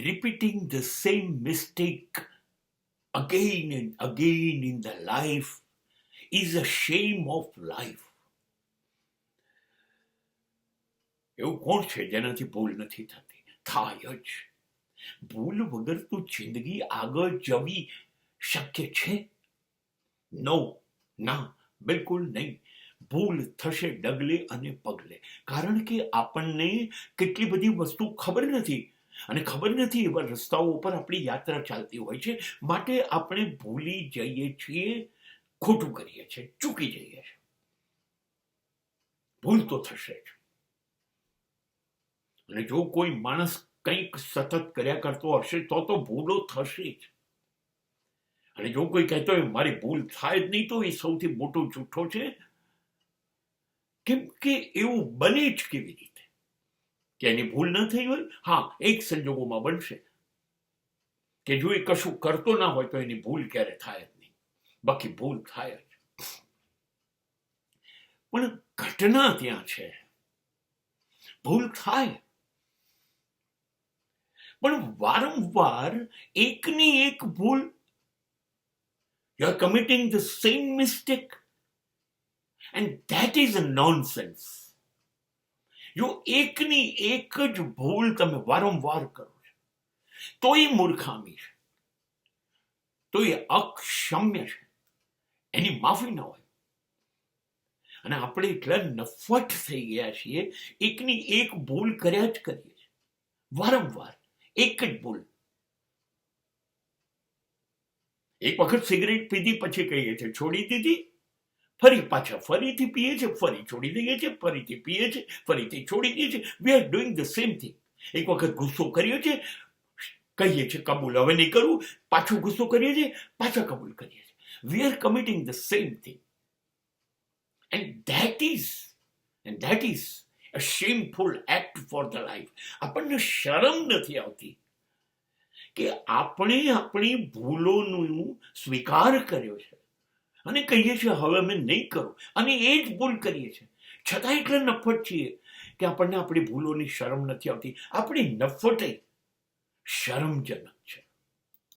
repeating the same mistake again and again in the life is a shame of life. એવું કોણ છે જેનાથી ભૂલ નથી થતી? થાય જ. ભૂલ વગર તો જિંદગી આગળ જવી શક્ય છે? નો, ના, બિલકુલ નહીં. ભૂલ થશે ડગલે અને પગલે, કારણ કે આપણને કેટલી બધી વસ્તુ ખબર નથી, અને ખબર નથી એવા રસ્તાઓ ઉપર આપણી યાત્રા ચાલતી હોય છે, માટે આપણે ભૂલી જઈએ છીએ, ખોટું કરીએ છીએ, ચૂકી જઈએ છીએ. ભૂલ તો થશે જ. અને જો કોઈ માણસ કંઈક સતત કર્યા કરતો હશે તો ભૂલો થશે જ. અને જો કોઈ કહેતો હોય મારી ભૂલ થાય જ નહીં, તો એ સૌથી મોટો જૂઠો છે. કેમ કે એવું બને જ કેવી રીતે કે એની ભૂલ ન થઈ હોય? હા, એક સંજોગોમાં બનશે કે જો એ કશું કરતો ના હોય તો એની ભૂલ ક્યારે થાય જ નહીં, બાકી ભૂલ થાય જ. પણ ઘટના ત્યાં છે, ભૂલ થાય, પણ વારંવાર એકની એક ભૂલ. You are committing the same mistake, and that is a nonsense. જો એકની એક જ ભૂલ તમે વારંવાર કરો છો તો એ મૂર્ખામી છે, તો એ અક્ષમ્ય છે, એની માફી ન હોય. અને આપણે એટલા નફટ થઈ ગયા છીએ, એકની એક ભૂલ કર્યા જ કરીએ છીએ, વારંવાર એક જ ભૂલ. એક વખત સિગરેટ પીધી, પછી કહીએ છીએ છોડી દીધી, ફરી પાછા ફરીથી પીએ છે, ફરી છોડી દઈએ છીએ, ફરીથી પીએ છે, ફરીથી છોડી દઈએ છીએ. We are doing the same thing. એક વખત ગુસ્સો કર્યો છે, કહીએ છીએ કબૂલ હવે નહીં કરું, પાછો ગુસ્સો કરીએ છીએ, પાછા કબૂલ કરીએ છીએ. We are committing the same thing, and that is a shameful act for the life. આપણને શરમ નથી આવતી કે આપણે આપણી ભૂલોનું સ્વીકાર કર્યો છે અને કહીએ છીએ હવે અમે નહીં કરું, અને એ જ ભૂલ કરીએ છીએ. છતાં એટલે નફટ છીએ કે આપણને આપણી ભૂલોની શરમ નથી આવતી. આપણી નફટ શરમજનક